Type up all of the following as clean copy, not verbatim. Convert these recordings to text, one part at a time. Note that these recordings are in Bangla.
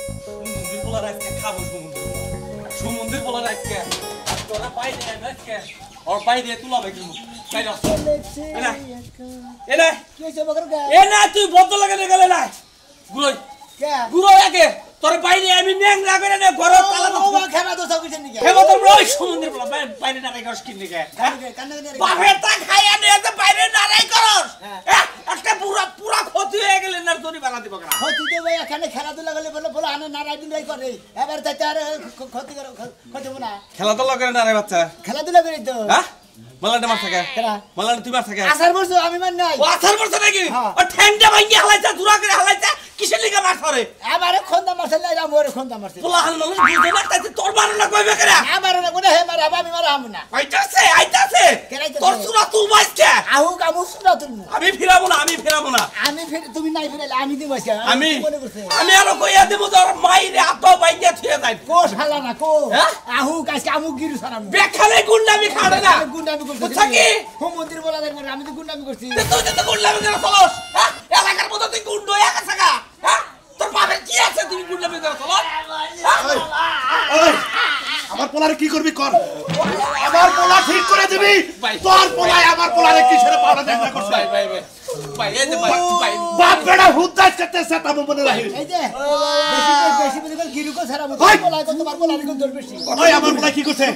মন্দির বলা রাখতে খাবো সমুদ্র বলা রাখতে তোরা পাই দে রাখতে আর পাই দে তুলা বেকি বাইরে এনা কি হইছে বকর গা এনা তুই বদল লাগাতে গেলে না গুরই কে গুরই আগে তোর বাইরে আমি নেং না করে না ঘর তালা ও খেলা তো সব কিছু নিকে হেবা তো রই সমুদ্র বলা বাইরে না রাখস কি নিকে কান্না বাপের তা খাইয়া নিয়ে তো বাইরে না রাই করস একটা পুরা ক্ষতি হয়ে গেল না তোরি বানা দিব কেন ক্ষতি তো ভাই এখানে খেলাধুলা করলে বলে বলে আনে না রাইদিন রাই করে এবার তাতে আর ক্ষতি করে ক্ষতি না খেলাধুলা করে না রে বাচ্চা খেলাধুলা করি তো হ্যাঁ মালাটা মার থাকে কেরা মালাটা তুই মার থাকে আসার বছর আমি মান নাই ও আসার বছর নাকি ও ঠ্যাংটা ভাঙি হালাইছে দূরা করে হালাইছে কিসের লিগা মার করে আমারে খন্দা মারছে না মোরে খন্দা মারছে পোলা হাল মানুষ বুঝে না তাই তোর মার না কইবে কেরা আমারে না কোনে হে মার আমি মার আম না আইতাছে তোর সুরা তুল বাইছে আহু কামু সুরা তুল আমি ফিরাবো না আমি ফির তুমি নাই ফিরাইলে আমি দিব আজকে আমি আরো কইয়া দেব তোর মাইরে আত বাইয়া থিয়ে যাই কো শালা না কো আহু কাজকে আমু গিরু সারাম বেখালে গুন্ডামি খাড়ে না গুন্ডামি করছি বুঝছা কি হো মন্দির বলা দেখব আমি তো গুন্ডামি করছি তুই তো গুন্ডামি করে চলস হ্যাঁ এলাকার মধ্যে তুই গুন্ড হয়ে গেছে গা হ্যাঁ তোর বাপের কি আছে তুমি গুন্ডামি করে চলস ওই আমার পোলারে কি করবি কর আমার পোলা ঠিক করে দিবি তোর পোলায় আমার পোলারে কিসের পাওয়া দেখ না করছ ভাই এই যে ভাই বাপ বেটা হুদ্দাস করতেছে তাম মনে রাখি এই যে বেশি বেশি করে গিরু কো সারাম বলা তো তোমার বলা কোন দর বেশি ওই আমার পোলা কি করছে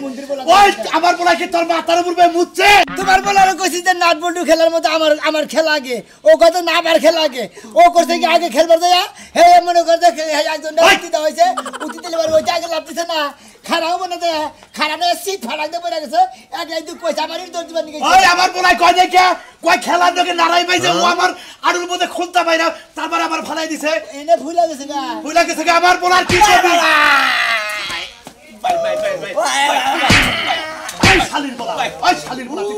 ওই আমার পোলা কি তোর মাথার উপর মুছছে তোমার বলার কইছি যে নাট বল্টু খেলার মতো আমার খেলা আগে ও কত না বার খেলা আগে ও করছে কি আগে খেলবার দেয়া হে মনে করে দেখে একজন উঠি দেওয়া হয়েছে উঠি দিলে ওই আগে লাভতেছে না খারাও মনে দে খারানে সিট ফাড়াক দে পড়ে গেছে এক লাই দুই পয়সা আমারই দর দিবার নিকে ওই আমার পোলা কয় দেখে কয় খেলার দিকে নারাই পাইছে ও আমার আড়ুর মধ্যে খুলতা পাইরা তারপর আবার ফালাই দিছে এনে ভুলে গেছে গা ভুলে গেছে আমার পোলার কি করবি ওই শালির পোলা তুই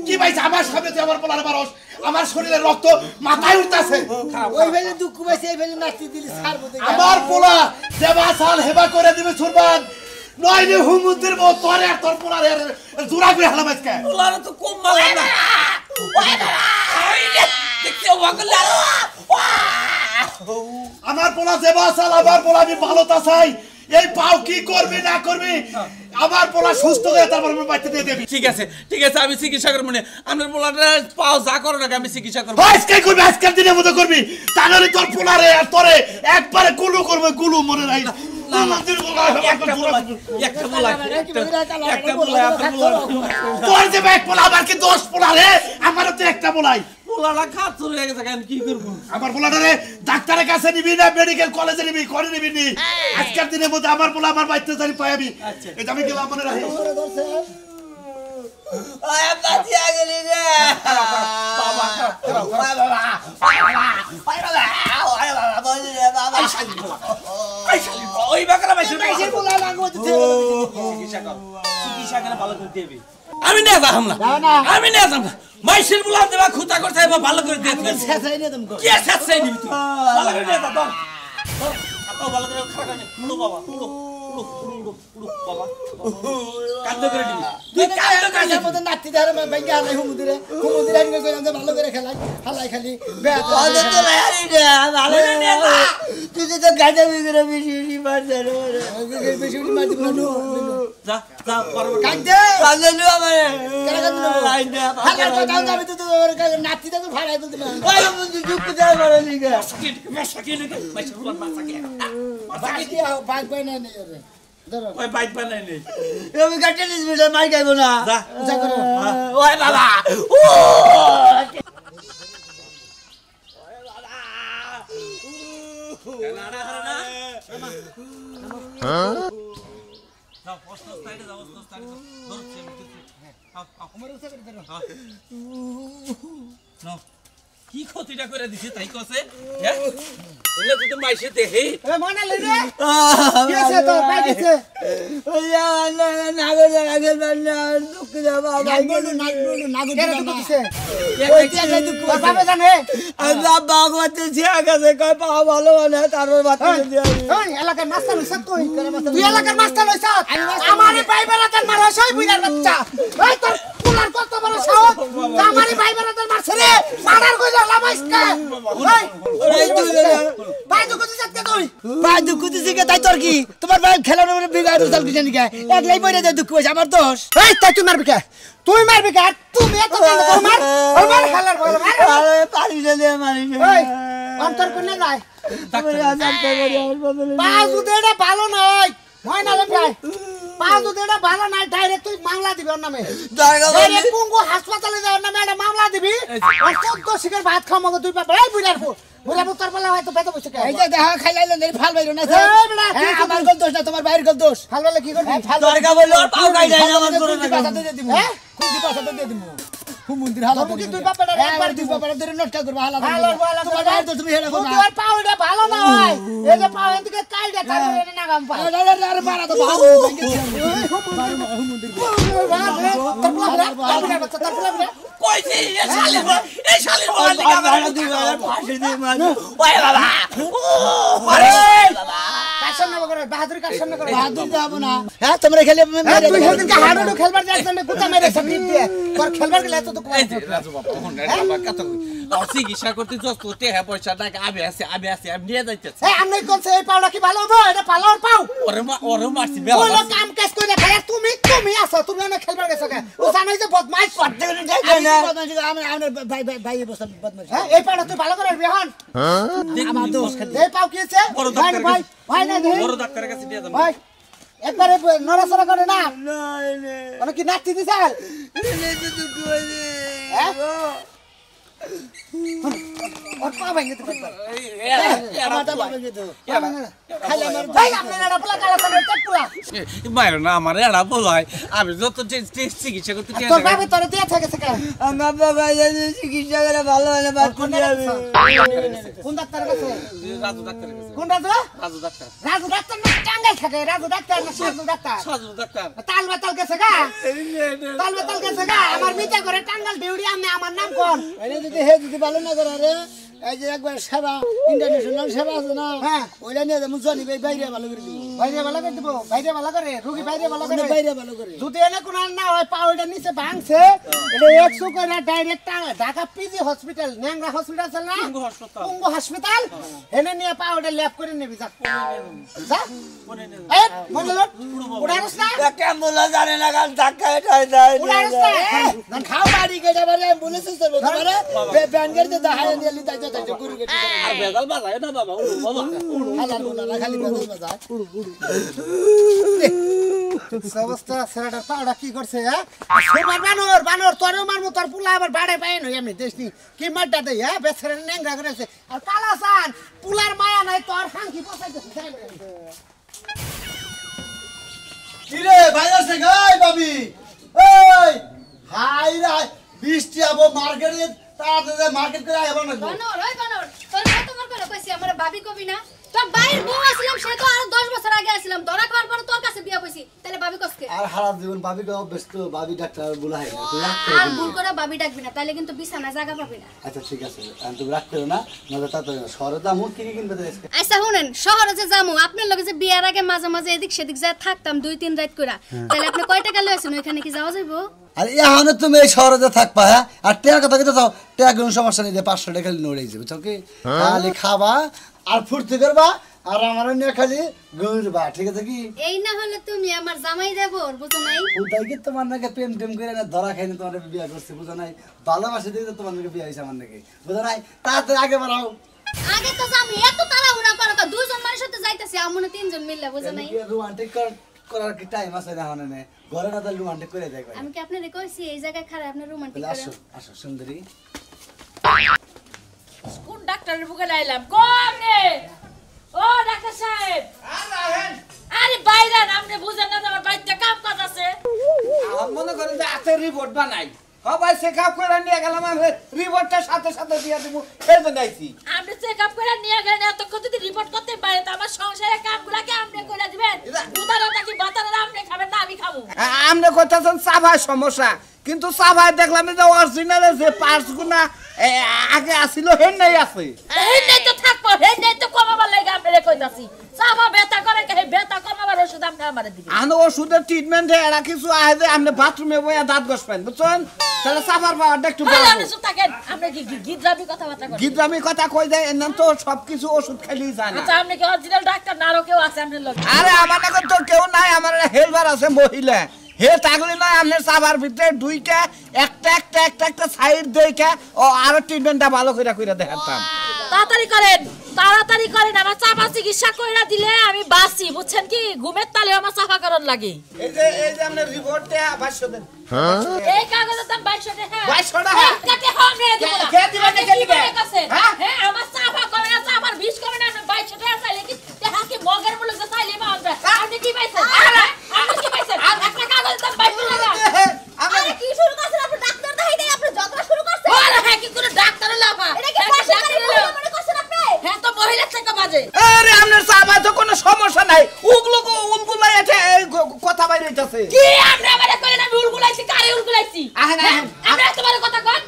কি পাইছে আমার সামনে তুই আমার পোলার মারস আমার শরীরের রক্ত মাথায় উঠতাছে ওই ফেলে দুঃখ পাইছে এই ফেলে নাচতে দিলি ছাড়বো আমার পোলা দেবা সাল হেবা করে দিবে সুরবান নইলে হুমুদের মত তোরে তোর পোলার জোড়া করে হালাম আজকে পোলার তো কম মালা না দেখতে ওয়াগলা আমার পোলা দেবা সাল আমার পোলা আমি ভালো তা চাই এই পাও কি করবি না করবি আমার পোলা সুস্থ হয়ে তারপর আমার বাইতে দিয়ে দেবি ঠিক আছে আমি চিকিৎসা করব না আমার পোলাটা পাও যা করো না আমি চিকিৎসা করব আজকে করবি আজকের দিনের মতো করবি তাহলে তোর পোলারে আর তোরে একবারে গুলু করবে গুলু মনে রাখ তোর যে এক পোলা আমার কি 10 পোলা রে আমার তো একটা পোলাই পোলাটা খাত হয়ে গেছে কেন কি করব আমার পোলাটারে ডাক্তারের কাছে নিবি না মেডিকেল কলেজে নিবি করে নিবি নি আজকের দিনের মধ্যে আমার পোলা আমার বাইতে জানি পাইবি এটা আমি গেলাম মনে রাখি ওই বাতি আগলি রে বাবা ওই বাকরা মাইছে বলা লাগো চিকিৎসা করে ভালো করে দিবি আমি না যাম না আমি না যাম না মাইসের বলা দেবা খুঁতা করতে হবে ভালো করে দিয়ে দিবি ছেছাই নে তুমি কি ছেছাই দিবি তুই ভালো করে দে দাও তো ভালো করে খাড়া নে পুরো বাবা পুরো বাবা কান্দ করে দিবি তুই কান্দ করে দিবি মত নাতি ধরে ভাঙ্গা হালাই হুমুদিরে আইনে কইলাম যে ভালো করে খেলাই হালাই খালি বেত ওদের তো লাইরি রে ভালো রে তুই তো গাজা বিগরে বেশি মারছ রে বেশি মারছ বলু যা পারবো কান্দে লু আমারে কেন কান্দে লাইন দে হালাই তো দাও আমি তো নাতি তো ফাড়াই বলতে না ওই দুঃখ যায় মারে লিগা মাসাকি মাইসের বলা মাসাকি বাকি বাগ বাই না নেই রে ওই বাইক বানাই নেই আমি কাটতে দিস বিলে মাই গাইবো না যা করো ওই বাবা ও না না না হ্যাঁ না পোস্ট সাইডে যাও পোস্ট সাইডে ধরছে আমার উঠে করে ধরো না কি ক্ষতিটা করে দিছে তাই কসে হ্যাঁ এলে তো মাইসে দেখে এ মানা লই রে কি আছে তো পাই দিছে ওই নাগর নাগর না দুঃখ যাবা নাগর কেন দুঃখ দিছে ওই কি আছে দুঃখ বাবা জানে আল্লাহ ভগবতী জিয়া গেছে কয় পা ভালো না তারপর বাতি দিয়া ওই এলাকার মাস্টার হইছ তুই তুই এলাকার মাস্টার হইছ আমারে পাইবেলা তার মারা সই বুইলার বাচ্চা ওই তোর পোলার কত বড় সাহস আমারই ভাই বেরাদার মারছে রে মারার কইলা লামাইসকা এই ভাই তো কত যাচ্ছে তুই ভাই দুঃখ দিছিস কে তাই তোর কি তোমার ভাই খেলানোর বিগাড় দল কি জানি কে একলাই বইরে দে দুঃখ হইছে আমার দোষ এই তাই তুই মারবি কে তুমি এত মার আমার খেলার বল মার আরে পারি দে মারি এই অন্তর কোনে যায় পাঁচ উদেটা ভালো নয় হয় না রে ভাই পাঁচ উদেটা ভালো নাই ডাইরেক্ট তুই মামলা দিবি ওর নামে ডাইরেক্ট কুঙ্গু হাসপাতালে যাওয়ার নামে একটা মামলা দিবি আর 14 শিখের ভাত খাও মগো তুই বাবা এই বুড়ার তোর বলা হয়তো বেটা বসে এই যে দেখা খাইলাইলো নেই ফাল বাইরো না আমার গল দোষ না তোমার বাইরের গল দোষ ফাল বলে কি করবি ফাল দরগা বললো পাও গাই যায় আমার করে পাছা দিয়ে দিমু হ্যাঁ কুদি পাছা দিয়ে দিমু মন্দির হালা তুমি তুই বাপাটা একবার তুই বাপাটা ধরে নষ্ট করব হালা তোমার গায়ে তো তুমি হেডা করবা তোমার পাউডা ভালো না হয় এই যে পাউ এদিকে কাইডা তারপরে এনে না গাম পায় আরে বাড়া তো ভালো মন্দির তোর বলা কইছি এই শালির বল দিকে আমার ফাঁসি দিয়ে মার ওই বাবা আরে বাবা কাশন না করে বাহাদুরি কাশন না করে বাহাদুরি যাব না হ্যাঁ তোমরা খেলে মেরে তুই সেদিনকে হাড়ুডু খেলবার যাস না কুতা মেরে সাকিব দিয়ে তোর খেলবার গেলে তো কোন রাজু বাবা তখন বাবা কত আর চিকিৎসা করতে যত তে হ্যাঁ পয়সা টাকা আমি নিয়ে যাইতেছি এই আমি কোন এই পাউডা কি ভালো হবে এটা পালার পাও ওরে মারছি বেলা ওই কাম কাজ করে খায় তুমি আসো তুমি না খেলবার গেছো কে ও জানাই যে বদমাইশ করতে না আমি ভাই বদমাইশ হ্যাঁ এই পাউডা তুই ভালো করে বিহান আমার দোষ এই পাও কি আছে ভাই না বড় ডাক্তারের কাছে নিয়ে যাবো ভাই একবারে নড়াচড়া করে না মানে কি নাচতে দিছাল হ্যাঁ ওর পা ভেঙে দিতে পারবে আমারটা ভেঙে দাও খাইলে আমার ভাই আপনারা পোলা কালা সামনে চটপুলা মায়ের না আমার এড়া বলাই আমি যত চিকিৎসা করতে তোর বাবা তোর দিয়ে থাকে কেন আমার বাবা যদি চিকিৎসা করে ভালো হলে বাদ করে যাবে কোন ডাক্তারের কাছে রাজু ডাক্তারের কাছে কোন রাজু রাজু ডাক্তার না টাঙ্গাই থাকে রাজু ডাক্তার না সাজু ডাক্তার তাল বাতাল গেছে গা আমার মিটা করে টাঙ্গাল ডিউটি আমি আমার নাম কোন এই যদি হে যদি ভালো না করে রে এই যে একবার সেবা ইন্টারন্যাশনাল সেবা আছে না হ্যাঁ ওইটা নিয়ে যাবো জানি বাইরে ভালো করে দিব বাইরে ভালো করে দিব বাইরে ভালো করে রোগী বাইরে ভালো করে বাইরে ভালো করে যদি এনে কোন না হয় পাউডার নিচে ভাঙছে এটা 100 করে ডাইরেক্ট ঢাকা পিজি হসপিটাল ন্যাংরা হসপিটাল আছে না কুঙ্গু হাসপাতাল এনে নিয়ে পাউডার ল্যাব করে নেবি যা এই মঙ্গলট উড়ারস না কেমন জানে না গান ধাক্কা এটাই যায় উড়ারস না খাও বাড়ি গেটা বারে বলেছিস তো বারে ব্যাঙ্গের দে দাহায় নিয়ে লিতা যাইতে গুরু গেটি আর বেজাল বাজায় না বাবা বাবা হালাল বলা খালি বেজাল বাজায় অবস্থা সেরাটা পাউডা কি করছে হ্যাঁ সুপার বানর তোরও মারমু তোর পুলা আবার বাড়ে পায় না আমি দেশনি কি মারটা দেই হ্যাঁ বেছরে ন্যাংরা করেছে আর কালাসান পুলার মায়া নাই তোর হাঙ্কি পছাইতেছে কিরে ভাইরাসে গাই বাবি এই হাই রে বৃষ্টি আবো মার্কেটে তাড়াতাড়ি মার্কেট করে আইবা না বানর তোর কতবার করে কইছি আমার ভাবি কবি না তোর বাইর বউ আসলাম সে তো আর 10 বছর আগে আসলাম ধরা খাওয়ার পর তোর কাছে বিয়া কইছি তাহলে ভাবি কসকে আর সারা জীবন ভাবি তো ব্যস্ত ভাবি ডাক্তার বুলাই না তুই রাখ আর ভুল করে ভাবি ডাকবি না তাহলে কিন্তু বিছানা জায়গা পাবি না আচ্ছা ঠিক আছে আমি তুমি রাখতে না নজর তাতে শহরে দামও কি কিনবে তো আজকে আচ্ছা শুনেন শহরে যে যামু আপনার লগে যে বিয়ার আগে মাঝে মাঝে এদিক সেদিক যায় থাকতাম 2-3 রাত কইরা তাহলে আপনি কয় টাকা লইছেন ওখানে কি যাওয়া যাইবো আর এখানে তুমি এই শহরে থাকবা হ্যাঁ আর টাকা কথা কিন্তু যাও টাকা কোনো সমস্যা নেই 500 টাকা নড়ে যাবে বুঝছো কি খালি খাবা আর ফুর্তি করবা আর আমার নিয়ে খালি ঘুরবা ঠিক আছে কি এই না হলে তুমি আমার জামাই দেব বুঝো নাই ওটাই কি তোমার নাকি প্রেম টেম করে না ধরা খাইনি তোমার বিয়ে করছে বুঝো নাই ভালোবাসে দিয়ে তোমার নাকি বিয়ে হয়েছে আমার নাকি বুঝো নাই তাড়াতাড়ি আগে বাড়াও আগে তো যামি এত তাড়াহুড়া করো তো দুইজন মানুষের সাথে যাইতাছি আমনে তিনজন মিললে বুঝো নাই রোমান্টিক করার কি টাইম আছে না মানে ঘরে না তাহলে রোমান্টিক করে দেখবে আমি কি আপনারে কইছি এই জায়গায় খারাপ আপনি রোমান্টিক করে আসো আসো সুন্দরী কোন ডাক্তারের বুকে লাইলাম কোন রে ও ডাক্তার সাহেব আরে বাইরে আপনি বুঝেন না আমার বাড়িতে কাম কাজ আছে মনে করেন যে আতে রিপোর্ট বানাই সবাই চেকআপ করে নিয়ে গেলাম আমি রিপোর্টটা সাথে সাথে দিয়ে দেবো এই জন্য আইছি আপনি চেকআপ করে নিয়ে গেলেন এতক্ষণ যদি রিপোর্ট করতে পারে তো আমার সংসারের কামগুলোকে আপনি করে দিবেন উদারতা কি বাতারা আপনি খাবেন না আমি খাবো আমরা কইতাছেন চাভাই সমস্যা কিন্তু চাভাই দেখলাম যে অরিজিনাল যে পার্টস গুনা আগে আসিল হেন নাই আছে এই নেই তো থাকবো এই নেই তো কমাবার লাগে আপনি কইতাছি চাবা ব্যথা করে কে ব্যথা কমাবার ওষুধ আপনি আপনি আমারে দিবেন আনো ওষুধের ট্রিটমেন্টে এরা কিছু আহে যে আপনি বাথরুমে বইয়া দাঁত ঘষবেন বুঝছেন তাহলে সাফার পাওয়ারটা একটু আরে বড় আপনি চুপ থাকেন আপনি কি গিদ্রাবি কথাবার্তা করেন গিদ্রামি কথা কই দেয় এমন তো সবকিছু ওষুধ খাইলেই যায় না আচ্ছা আপনি কি অরিজিনাল ডাক্তার না আরো কেউ আছে আপনার লগে আরে আমার নাকি তো কেউ নাই আমার হেলপার আছে মহিলা হে থাকলে নয় আপনার সাফার ভিতরে দুইটা একটা সাইড দেখে ও আরো ট্রিটমেন্টটা ভালো করে দেখাতাম তাড়াতাড়ি করেন আমার চাপা চিকিৎসা কইরা দিলে আমি বাঁচি বুঝছেন কি ঘুমের তালে আমার চাপা করন লাগে এই যে আপনার রিপোর্টটা 500 দেন এই কাগজের দাম 2200 টাকা 2200 টাকা কাটে হবে দেব না কে দিবেন কে দিবেন হ্যাঁ আমার চাপা করে না চাপার 20 করে না 2200 টাকা চাইলে কি দেখা কি মগের মূল্য যে চাইলে মা আনবে আপনি কি পাইছেন আপনি কি পাইছেন একটা কাগজের দাম 2200 টাকা আরে কি শুরু করছেন আপনি ডাক্তার দেখাই দেই আপনি যন্ত্রণা শুরু করছেন আরে হ্যাঁ কি করে ডাক্তার লাফা এটা কি সরকারি মনে করছেন আপনি হ্যাঁ তো মহিলা থেকে বাজে আরে আপনার সাফা তো কোনো সমস্যা নাই উলগুলো এসে কথা বাইরে হইতাছে কি আপনি আমারে কইলেন আমি উলগুলাইছি কারে উলগুলাইছি আপনি তোমার কথা কন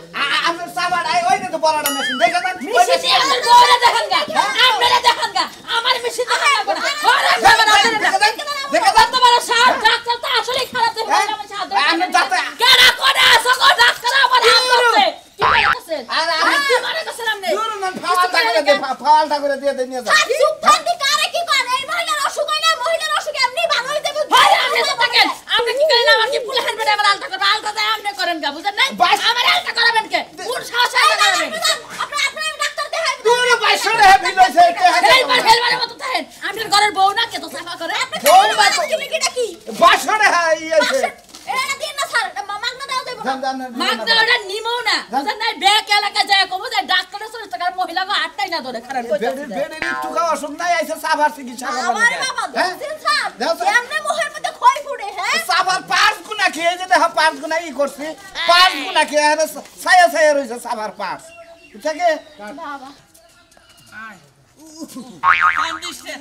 আপনার সাফা নাই ওই তো বড়টা মেশিন দেখেন মিশিতে আমার বউরা দেখান গা আপনারা দেখান গা আমার মিশিতে দেখান গা আরে দেখেন তোমার সাহেব ডাক্তার তো আসলেই খারাপ দেখ আমার সাহেব আমি ডাক্তার কেডা কোন আসো গো ডাক্তার আমার হাত ধরছে কি বলতেছেন আরে কি মানে কইছেন আপনি ফালটা করে দিয়ে নিয়ে যাও চুপ থাকতে কারে কি করে এই মহিলার অসুখ হয় না মহিলার অসুখ এমনি ভালো হইতে আরে আপনি তো থাকেন আপনি কি করেন আমার কি ফুল হ্যান্ড আমার আলতা করে আলতা দেয় আপনি করেন গা বুঝেন না আমার আলতা করাবেন কে কোন সাহসে আলতা করাবেন আপনি ডাক্তার দেখাই দূর 2200 টাকা বিল হইছে হেলবার মতো থাকেন আপনার ঘরের বউ না কে তো সাফা করে বউ না তো কি নাকি 2200 টাকা ইয়েছে এটা দিন না স্যার মাগনা দাও দেব মাগনা ওটা নিমো না বুঝেন না ব্যাক এলাকা যায় কমো যায় ডাক্তারের সঙ্গে টাকার মহিলা গো আটটাই না ধরে খারাপ কইতাছে বেডের একটু খাওয়া অসুখ নাই আইছে সাফার চিকিৎসা করবে আমার বাবা দেখছেন স্যার এমনি মুখের মধ্যে খই ফুটে হ্যাঁ সাফার 5 গুণা খেয়ে যেতে 5 গুণা ই করছি 5 গুণা খেয়ে আর ছায়া রইছে সাফার 5 বুঝছে বাবা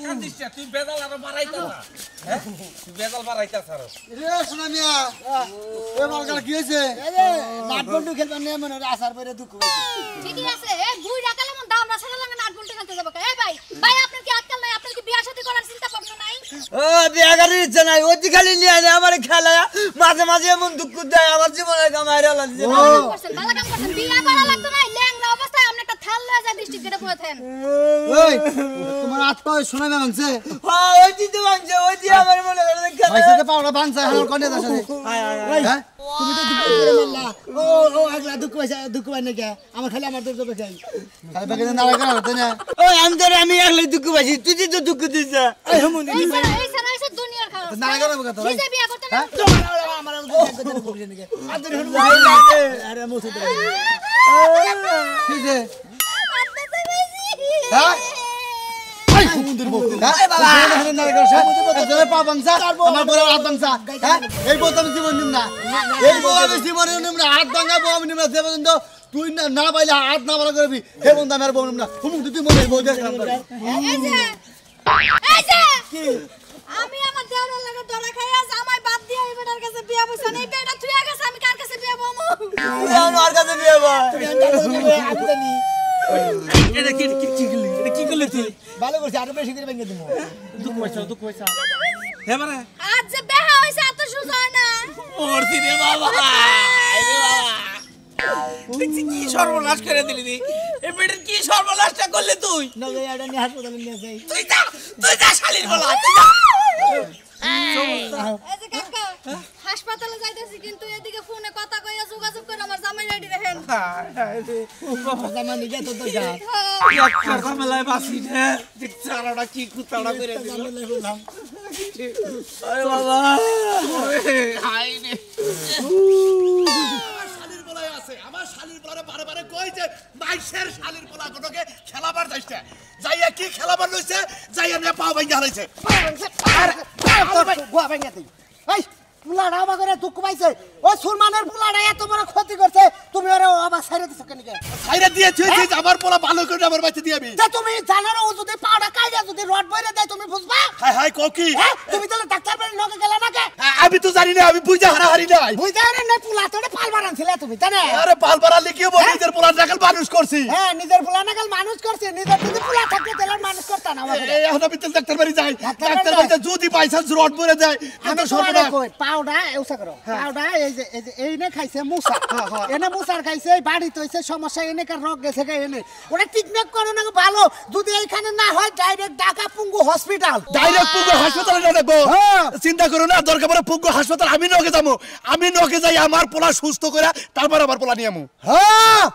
কান্দিস তুই বেজাল আরো বাড়াইতাছ হ্যাঁ তুই বেজাল বাড়াইতাছ আরো রে সোনা মিয়া ওই মালকালা কি হইছে নাটবল্টু খেলবা নে মনে আসার পরে দুঃখ হইছে ঠিকই আছে এই বুই রাখালে মন দাম রাছালা লাগে নাট বলতে খেলতে যাব এই ভাই আপনার কি আজকাল নাই আপনার কি বিয়া শাদী করার চিন্তা ভাবনা নাই ও বিয়া করার ইচ্ছা নাই ওই খালি নিয়ে আনে আমার খেলায় মাঝে মাঝে এমন দুঃখ দেয় আমার জীবনের কামাই রালা দিছে করছেন ভালো কাম করছেন বিয়া করা লাগতো না ল্যাংড়া অবস্থায় আপনি একটা থাল লয়ে যা ডিস্ট্রিক্ট গেটে পুরাতেন ওই তোমার আত্মা ওই সোনা মিয়া ভাঙছে হ্যাঁ ওই দিতে ভাঙছে ওই দিয়ে আমার মনে করে ভাইসে তো পাওড়া ভাঙছে আমার কোনে দাস হ্যাঁ তুমি তো দুঃখ করে মারলা ও আগলা দুঃখ পাই না কে আমার খালি আমার দর্দ দেখাই খালি বাকি নাড়া করা হতো না ওই আমি একলাই দুঃখ পাইছি তুই তো দুঃখ দিছ এই হুমুন এই সারা দুনিয়ার খারাপ নাড়া করা কথা নিজে বিয়া করতে না আমার কথা বলছিস নাকি আদর হুন আরে মুছে দে কি যে হ্যাঁ এই হুমুনদের বলতে এই বাবা নাড়া করছ জলে পা ভাঙছা আমার বড় হাত ভাঙছা হ্যাঁ এই বউ আমি জীবন নিম না এই বউ আমি জীবন নিম না হাত ভাঙা বউ আমি নিম না যে পর্যন্ত তুই না পাইলে হাত না ভালো করবি হে বন্ধু আমার বউ নিম না হুমুন তুই মনে বউ দেখ এই যে কি আমি আমার দেওয়ার লাগে দড়া খাই আজ আমায় বাদ দিয়ে এই বেটার কাছে বিয়া বসে এই বেটা তুই গেছে আমি কার কাছে বিয়া বমু তুই আমার কাছে বিয়ে ভাই এটা কি করলি তুই ভালো করছিস আরো বেশি করে ভেঙে দিমু দুঃখ পয়সা হ্যাঁ মানে আজ যে বেহা হইছে এত সুযোগ হয় না মরছি রে বাবা দেখছি কি সর্বনাশ করে দিলি তুই এই বেটার কি সর্বনাশটা করলি তুই না এটা নিয়ে হাসপাতালে নিয়ে যাই তুই যা শালির বলা তুই যা এই যে কাকা হাসপাতালে যাইতেছি কিন্তু এদিকে ফোনে কথা কইয়া যোগাযোগ করে আমার জামাই রেডি রাখেন জামা নিয়ে তো তো যা একটা ঝামেলায় বাসি রে দেখ চারাটা কি কুতাড়া করে দিল আরে বাবা হাই রে আমার শালির পোলারে বারে বারে কই যে মাইশের শালির পোলা গুলোকে খেলাবার যাইছে যাইয়া কি খেলাবার লইছে যাইয়া নে পাও ভাঙা হইছে গোয়া ভেঙে দিই এই পুলাড়া আমা করে দুঃখ পাইছে ও সুরমানের পুলাড়া এত বড় ক্ষতি করছে তুমি ওরে আবার ছাইরে দিছ কেন কে ছাইরে দিয়েছি যে আমার পোলা ভালো করে আমার বাচ্চা দিয়াবি যে তুমি জানো না ও যদি পাউডার কাইয়া যদি রড বইরে দেয় তুমি বুঝবা হাই হাই কোকি হ্যাঁ তুমি তাহলে ডাক্তার নকে গেল নাকে আমি তো জানি না, আমি বুঝা হারাহারি নাই। বুঝা না পোলা তোরে পাল বানানছিলে তুমি তাই না আরে পাল বাড়ালে কি হবো, নিজের পোলার নাকাল মানুষ করছি। হ্যাঁ নিজের পোলা নাকাল মানুষ করছে নিজের যদি পোলা থাকতে তাহলে মানুষ করতা না এখন আমি তো ডাক্তার বাড়ি যাই, ডাক্তার বাড়িতে যদি বাইচান্স রড পরে দেয় তো সর্বনাশ। পাউডা এউসা করো পাউডা এই নে খাইছে মুসা এনে মুসার খাইছে বাড়িতে হইছে সমস্যা এনে কার রোগ গেছে এনে ওটা ট্রিটমেন্ট করে না ভালো যদি এইখানে না হয় ডাইরেক্ট ঢাকা পুঙ্গু হসপিটাল ডাইরেক্ট পুঙ্গু হাসপাতালে না নেবো। চিন্তা করো না, দরকার পড়ে পুঙ্গু হাসপাতাল আমি নকে যাবো, আমি নকে যাই আমার পোলা সুস্থ করে তারপর আমার পোলা নিয়ে আমু। হ্যাঁ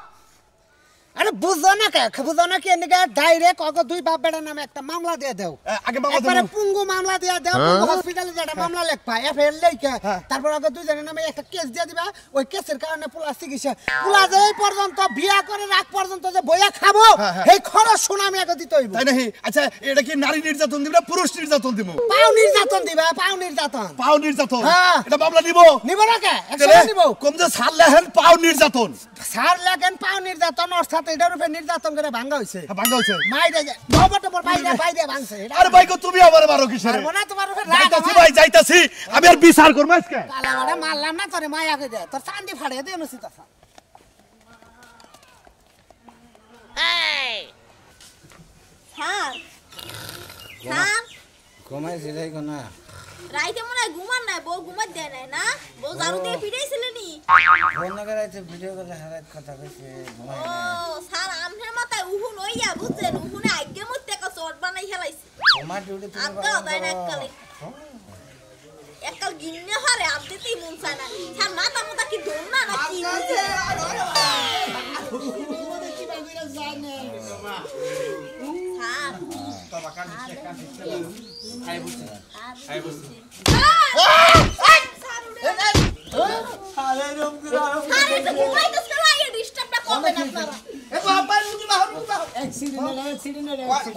আরে বুঝো না কে বুঝো না কি এদিকে ডাইরেক্ট অগ দুই বাপ বেড়া নামে একটা মামলা দিয়ে দাও আগে মামলা একবারে দেবো। পুঙ্গু মামলা দিয়ে দাও পুঙ্গু হসপিটালে যেটা মামলা লেখ পায় এফআইআর লেখা তারপর অগ দুইজনের নামে একটা কেস দিয়ে দিবা ওই কেসের কারণে পুলা চিকিৎসা পুলা যে এই পর্যন্ত বিয়া করে রাখ পর্যন্ত যে বইয়া খাবো এই খরচ শোনা আমি আগে দিতে হইব তাই নাকি? আচ্ছা এটা কি নারী নির্যাতন দিব না পুরুষ নির্যাতন দিব? পাও নির্যাতন দিবা পাও নির্যাতন পাও নির্যাতন। হ্যাঁ। এটা মামলা নিব নিব না কে একশো নিব কম যে সার লেহেন পাও নির্যাতন। সার লাগেন পাও নির্যাতন অর্থাৎ এটার উপরে নির্যাতন করে ভাঙা হইছে ভাঙ্গা হয়েছে। মাইরে যায় বাবাটা মোর বাইরে বাইরে ভাঙছে আরে ভাই গো তুমি আমার মারো কিসের? পারবো না তোমার উপরে রাগ যাইতাছি ভাই যাইতাছি, আমি আর বিচার করবো আজকে। কালামারে মারলাম না তোরে মায়া কে দে তোর চান্দি ফাড়ে দে নসি তাসা স্যার স্যার ঘুমাইছি যাই না রাইতে মনে হয় ঘুমান নাই বউ ঘুমাত দেয় নাই না বউ জারু দিয়ে পিটাইছিলে নি ফোন লাগাইতে ভিডিও করে হারাত কথা কইছে ঘুমাই ও স্যার আমনের মাথায় উহুন হইয়া বুঝছেন উহুনে আগে মধ্যে একটা চট বানাই খেলাইছে তোমার ডিউটি তুমি আজকে দেয় না এককালে এককাল গিন্নে হারে আপনিতেই মন চায় না স্যার মাথা মাথা কি ধর না কি বুঝে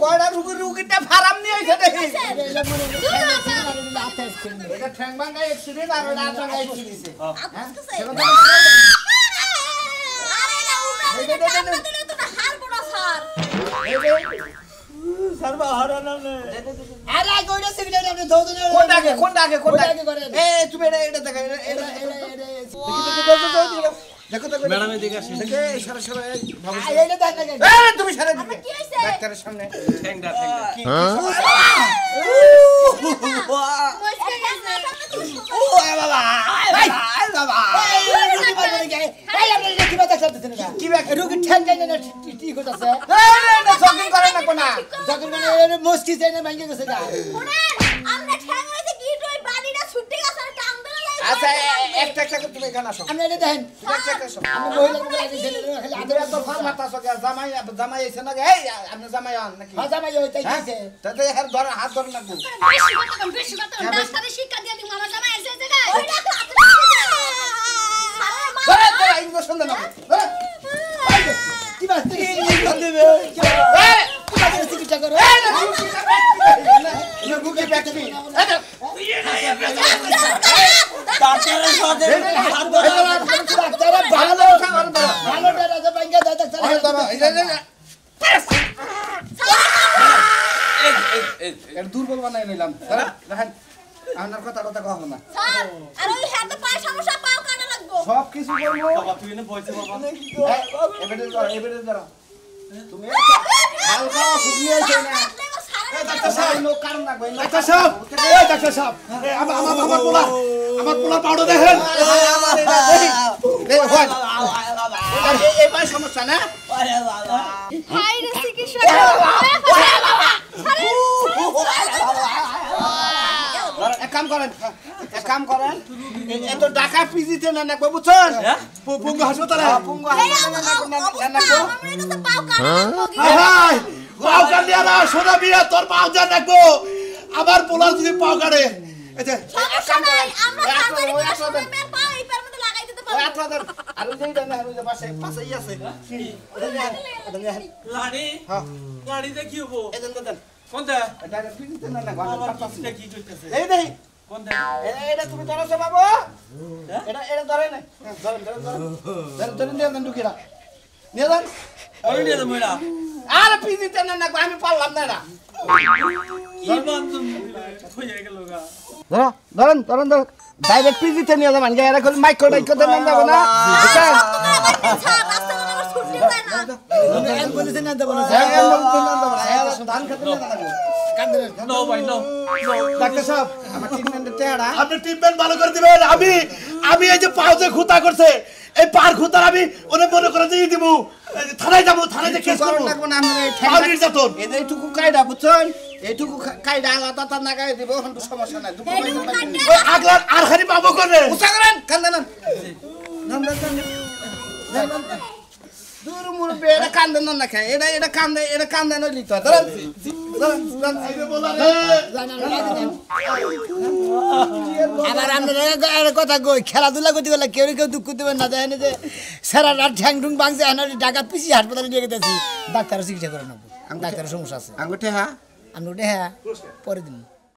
কয়টা রুগীটা ফারাম নিয়ে আইছে দেখি এটা ঠ্যাং ভাঙা অ্যাক্সিডেন্ট আর রাত ভাঙা অ্যাক্সিডেন্ট আরে কইরা সিগন্যাল আপনি দৌড়ে কোনটা আগে এ তুমি এটা দেখো এটা দেখো তো ম্যাডাম এদিকে আসেন সারা সারা এইটা দেখ না এ তুমি সারা দিকে ডাক্তারের সামনে ঠ্যাংডা কি ও বাবা এই বাবা এই আপনি কি কথা করতেছেন না কি ব্যাক রোগী ঠ্যাং গাইলে না ঠিক হইতাছে এই জগিং করে না কোনা জগিং মানে মুস্কি চাই না ভাঙে গেছে গা শুনেন আমরা ঠ্যাং হইছে কি ওই বাড়িটা ছুটে গেছে টান দিলে আচ্ছা একটা করে তুমি এখানে আসো আপনি এটা দেখেন একটা আসো আমি মহিলা বলে আগে ছেলে খালি আদর তো ফাল মারতাছো কে জামাই এসে না এই আপনি জামাই আন নাকি হ্যাঁ জামাই হইতাই গেছে তাতে এর ধর হাত ধর না বেশি কথা ডাক্তারের শিক্ষা দিয়ে দিই মামা জামাই এসে জায়গায় ওইটা তো ধরে ধরে ইনজেকশন দেন কি বাস তুই ইনজেকশন দেবে এই তুমি চিকিৎসা করো এই বুকে ব্যাকবি ডাক্তারের সাথে হাত ধরে ডাক্তার ভালো ভালো রাজা ভাঙ্গা যায় ডাক্তার এর দুর্বল বানাই নিলাম দেখেন আমার কথা কম না স্যার আর ওই হাতে পায়ে সমস্যা পাও কাটা লাগবো সব কিছু করব বাবা তুই এনে বইছে বাবা এবারে ধরো তুমি হালকা শুকিয়ে আছে না ডাক্তার সাহেব নো কারণ না কই ডাক্তার সাহেব, এই ডাক্তার সাহেব, এই আমার পোলার পাউডার দেখেন। এই পায়ে সমস্যা না হাই রে চিকিৎসা এক কাম করেন এত টাকা পিজিতে না না বুঝছেন পুঙ্গু হাসপাতালে পুঙ্গু হাসপাতালে না পাও কাটা লাগবো ভাই পাও কাটলি না সোনা বিয়া তোর পাও যা রাখবো আমার পোলার যদি পাও কাটে এই যে সমস্যা নাই আমরা সার্জারি করে সময় মের পাও এই পের মধ্যে লাগাই দিতে পারবো আপনাদের আর ওই যেটা না ওই যে পাশেই আছে লাড়ি হ্যাঁ লাড়িতে কি হবো এই দেন কোনটা এটা পিজিতে না না আমার পিছটা কি করতেছে এই দেখি কোনটা এটা তুমি ধরছো বাবু এটা ধরে না ধরেন দিয়ে দেন ঢুকিরা নিয়ে দেন ওই নিয়ে যাবো এটা আর পিজিতে না না আমি পারলাম না এটা কি বান্ধব হয়ে গেল গা ধরেন ডাইরেক্ট পিজিতে নিয়ে যাবেন এরা করে মাইক্রো ডাইক্রোতে নাম যাবে না বুঝছেন অ্যাম্বুলেন্সে না দেব না ধান খেতে না নো ভাই নো ডাক্তার সাহেব আমার ট্রিটমেন্টের টেহারা আপনি ট্রিটমেন্ট ভালো করে দিবেন আমি এই যে পাও যে খুঁতা করছে এই পার খুঁতার আমি ওরে মনে করে দিয়ে দিব থানায় যাবো থানায় যে কেস করবো লাগবে না আমরা পাও নির্যাতন এইটুকু কায়দা বুঝছেন এইটুকু কায়দা আলাদা তার না গায়ে দিব এখন তো সমস্যা নাই ওই আগলার আর খালি পাবো করে উচা করেন কান্দেন দূর মুরব্বী এটা কান্দেন না খায় এটা কান্দে নইলি তো ধরেন আবার আপনারা কথা কই খেলাধুলা করতে গেলে কেউ দুঃখ দেবেন না জানেন যে সারা রাত ঠ্যাং ঠুং ভাঙছে ঢাকা পিছিয়ে হাসপাতালে নিয়ে গেছি ডাক্তারের চিকিৎসা করে নেবো ডাক্তারের সমস্যা আছে আঙ্গুঠে হ্যাঁ আমি ওটা হ্যাঁ পরে দিন